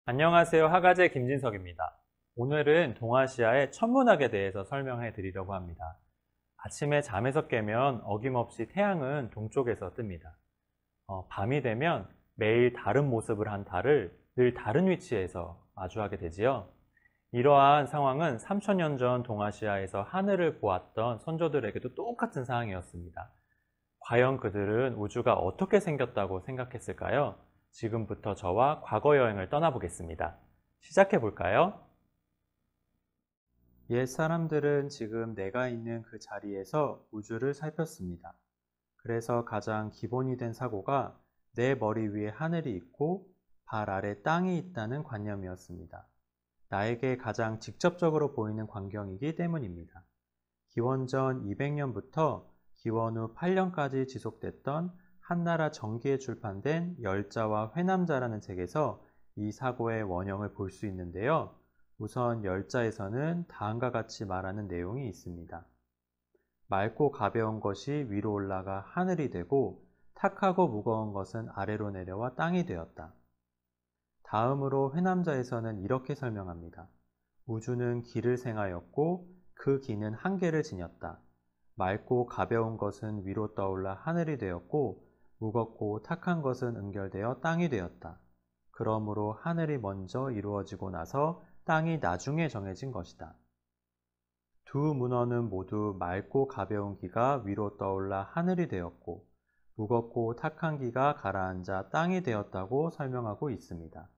안녕하세요. 화가제 김진석입니다. 오늘은 동아시아의 천문학에 대해서 설명해 드리려고 합니다. 아침에 잠에서 깨면 어김없이 태양은 동쪽에서 뜹니다. 밤이 되면 매일 다른 모습을 한 달을 늘 다른 위치에서 마주하게 되지요. 이러한 상황은 3000년 전 동아시아에서 하늘을 보았던 선조들에게도 똑같은 상황이었습니다. 과연 그들은 우주가 어떻게 생겼다고 생각했을까요? 지금부터 저와 과거 여행을 떠나보겠습니다. 시작해 볼까요? 옛 사람들은 지금 내가 있는 그 자리에서 우주를 살폈습니다. 그래서 가장 기본이 된 사고가 내 머리 위에 하늘이 있고 발 아래 땅이 있다는 관념이었습니다. 나에게 가장 직접적으로 보이는 광경이기 때문입니다. 기원전 200년부터 기원 후 8년까지 지속됐던 한나라 정기에 출판된 열자와 회남자라는 책에서 이 사고의 원형을 볼 수 있는데요. 우선 열자에서는 다음과 같이 말하는 내용이 있습니다. 맑고 가벼운 것이 위로 올라가 하늘이 되고 탁하고 무거운 것은 아래로 내려와 땅이 되었다. 다음으로 회남자에서는 이렇게 설명합니다. 우주는 기를 생하였고 그 기는 한계를 지녔다. 맑고 가벼운 것은 위로 떠올라 하늘이 되었고 무겁고 탁한 것은 응결되어 땅이 되었다. 그러므로 하늘이 먼저 이루어지고 나서 땅이 나중에 정해진 것이다. 두 문헌은 모두 맑고 가벼운 기가 위로 떠올라 하늘이 되었고 무겁고 탁한 기가 가라앉아 땅이 되었다고 설명하고 있습니다.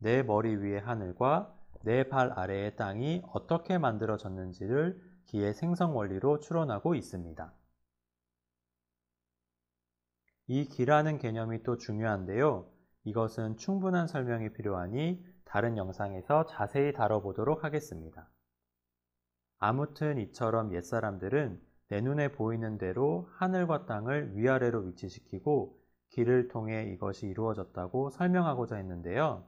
내 머리 위의 하늘과 내 발 아래의 땅이 어떻게 만들어졌는지를 기의 생성 원리로 추론하고 있습니다. 이 기라는 개념이 또 중요한데요. 이것은 충분한 설명이 필요하니 다른 영상에서 자세히 다뤄보도록 하겠습니다. 아무튼 이처럼 옛사람들은 내 눈에 보이는 대로 하늘과 땅을 위아래로 위치시키고 기를 통해 이것이 이루어졌다고 설명하고자 했는데요.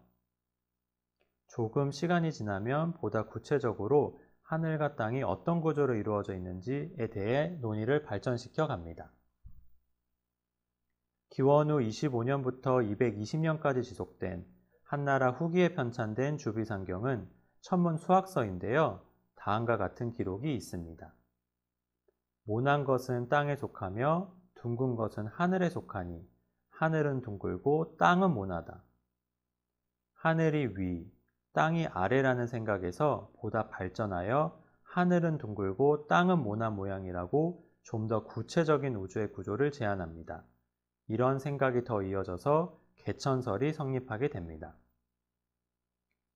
조금 시간이 지나면 보다 구체적으로 하늘과 땅이 어떤 구조로 이루어져 있는지에 대해 논의를 발전시켜 갑니다. 기원 후 25년부터 220년까지 지속된 한나라 후기에 편찬된 주비상경은 천문 수학서인데요. 다음과 같은 기록이 있습니다. 모난 것은 땅에 속하며 둥근 것은 하늘에 속하니 하늘은 둥글고 땅은 모나다. 하늘이 위, 땅이 아래라는 생각에서 보다 발전하여 하늘은 둥글고 땅은 모난 모양이라고 좀 더 구체적인 우주의 구조를 제안합니다. 이런 생각이 더 이어져서 개천설이 성립하게 됩니다.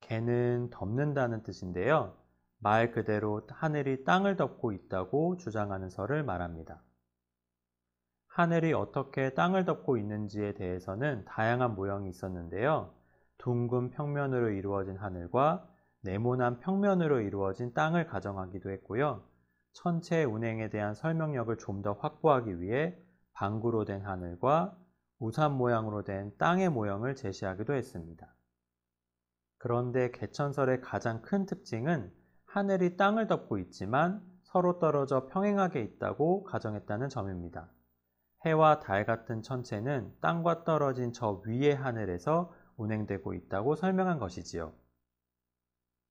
개는 덮는다는 뜻인데요. 말 그대로 하늘이 땅을 덮고 있다고 주장하는 설을 말합니다. 하늘이 어떻게 땅을 덮고 있는지에 대해서는 다양한 모형이 있었는데요. 둥근 평면으로 이루어진 하늘과 네모난 평면으로 이루어진 땅을 가정하기도 했고요. 천체 운행에 대한 설명력을 좀 더 확보하기 위해 방구로 된 하늘과 우산 모양으로 된 땅의 모형을 제시하기도 했습니다. 그런데 개천설의 가장 큰 특징은 하늘이 땅을 덮고 있지만 서로 떨어져 평행하게 있다고 가정했다는 점입니다. 해와 달 같은 천체는 땅과 떨어진 저 위의 하늘에서 운행되고 있다고 설명한 것이지요.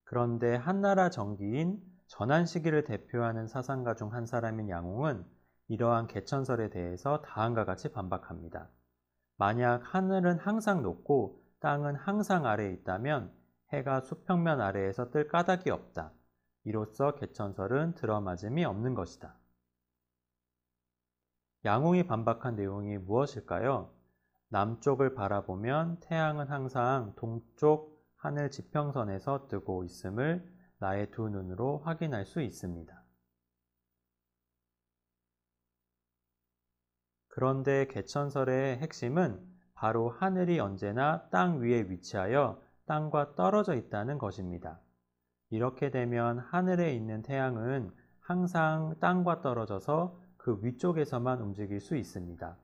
그런데 한나라 정기인 전한시기를 대표하는 사상가 중 한 사람인 양홍은 이러한 개천설에 대해서 다음과 같이 반박합니다. 만약 하늘은 항상 높고 땅은 항상 아래에 있다면 해가 수평면 아래에서 뜰 까닭이 없다. 이로써 개천설은 들어맞음이 없는 것이다. 양홍이 반박한 내용이 무엇일까요? 남쪽을 바라보면 태양은 항상 동쪽 하늘 지평선에서 뜨고 있음을 나의 두 눈으로 확인할 수 있습니다. 그런데 개천설의 핵심은 바로 하늘이 언제나 땅 위에 위치하여 땅과 떨어져 있다는 것입니다. 이렇게 되면 하늘에 있는 태양은 항상 땅과 떨어져서 그 위쪽에서만 움직일 수 있습니다.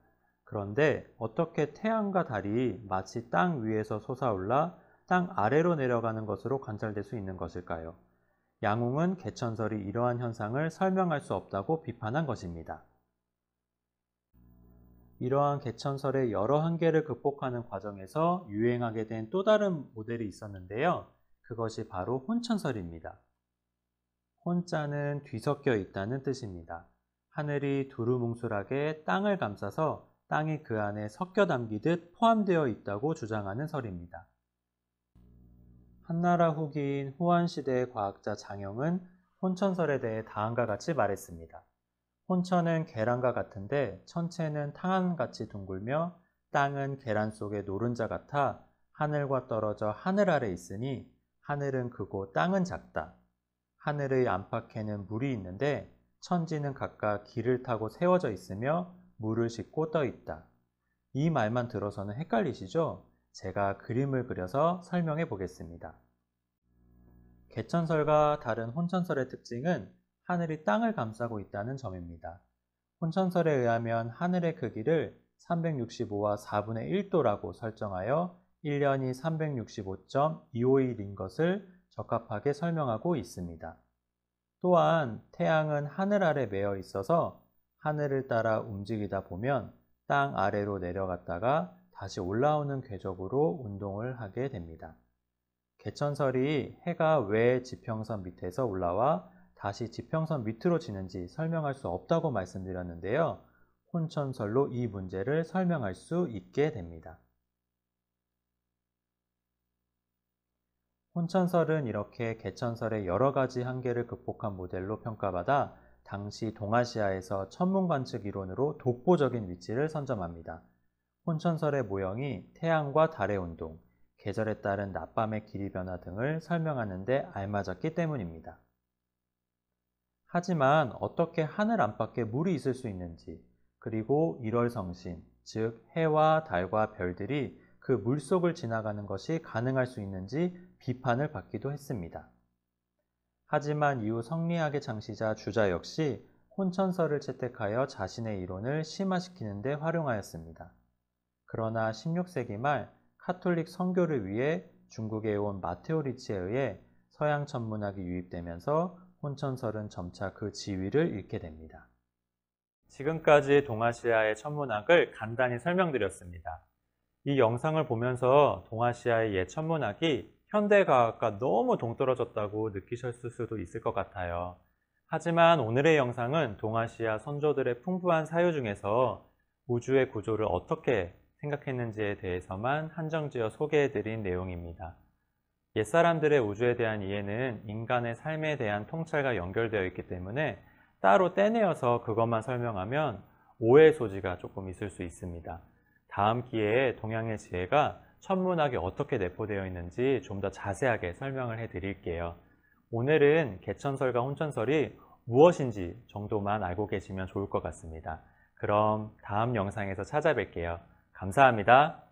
그런데 어떻게 태양과 달이 마치 땅 위에서 솟아올라 땅 아래로 내려가는 것으로 관찰될 수 있는 것일까요? 양홍은 개천설이 이러한 현상을 설명할 수 없다고 비판한 것입니다. 이러한 개천설의 여러 한계를 극복하는 과정에서 유행하게 된 또 다른 모델이 있었는데요. 그것이 바로 혼천설입니다. 혼자는 뒤섞여 있다는 뜻입니다. 하늘이 두루뭉술하게 땅을 감싸서 땅이 그 안에 섞여 담기듯 포함되어 있다고 주장하는 설입니다. 한나라 후기인 후한시대의 과학자 장영은 혼천설에 대해 다음과 같이 말했습니다. 혼천은 계란과 같은데 천체는 탕한같이 둥글며 땅은 계란 속의 노른자 같아 하늘과 떨어져 하늘 아래 있으니 하늘은 크고 땅은 작다. 하늘의 안팎에는 물이 있는데 천지는 각각 길을 타고 세워져 있으며 물을 싣고 떠 있다. 이 말만 들어서는 헷갈리시죠? 제가 그림을 그려서 설명해 보겠습니다. 개천설과 다른 혼천설의 특징은 하늘이 땅을 감싸고 있다는 점입니다. 혼천설에 의하면 하늘의 크기를 365와 4분의 1도라고 설정하여 1년이 365.251인 것을 적합하게 설명하고 있습니다. 또한 태양은 하늘 아래 매여 있어서 하늘을 따라 움직이다 보면 땅 아래로 내려갔다가 다시 올라오는 궤적으로 운동을 하게 됩니다. 개천설이 해가 왜 지평선 밑에서 올라와 다시 지평선 밑으로 지는지 설명할 수 없다고 말씀드렸는데요. 혼천설로 이 문제를 설명할 수 있게 됩니다. 혼천설은 이렇게 개천설의 여러 가지 한계를 극복한 모델로 평가받아 당시 동아시아에서 천문 관측 이론으로 독보적인 위치를 선점합니다. 혼천설의 모형이 태양과 달의 운동, 계절에 따른 낮밤의 길이 변화 등을 설명하는 데 알맞았기 때문입니다. 하지만 어떻게 하늘 안팎에 물이 있을 수 있는지, 그리고 일월성신, 즉 해와 달과 별들이 그 물속을 지나가는 것이 가능할 수 있는지 비판을 받기도 했습니다. 하지만 이후 성리학의 창시자 주자 역시 혼천설을 채택하여 자신의 이론을 심화시키는 데 활용하였습니다. 그러나 16세기 말 카톨릭 선교를 위해 중국에 온 마테오 리치에 의해 서양 천문학이 유입되면서 혼천설은 점차 그 지위를 잃게 됩니다. 지금까지 동아시아의 천문학을 간단히 설명드렸습니다. 이 영상을 보면서 동아시아의 옛 천문학이 현대과학과 너무 동떨어졌다고 느끼셨을 수도 있을 것 같아요. 하지만 오늘의 영상은 동아시아 선조들의 풍부한 사유 중에서 우주의 구조를 어떻게 생각했는지에 대해서만 한정지어 소개해드린 내용입니다. 옛사람들의 우주에 대한 이해는 인간의 삶에 대한 통찰과 연결되어 있기 때문에 따로 떼내어서 그것만 설명하면 오해의 소지가 조금 있을 수 있습니다. 다음 기회에 동양의 지혜가 천문학이 어떻게 내포되어 있는지 좀 더 자세하게 설명을 해드릴게요. 오늘은 개천설과 혼천설이 무엇인지 정도만 알고 계시면 좋을 것 같습니다. 그럼 다음 영상에서 찾아뵐게요. 감사합니다.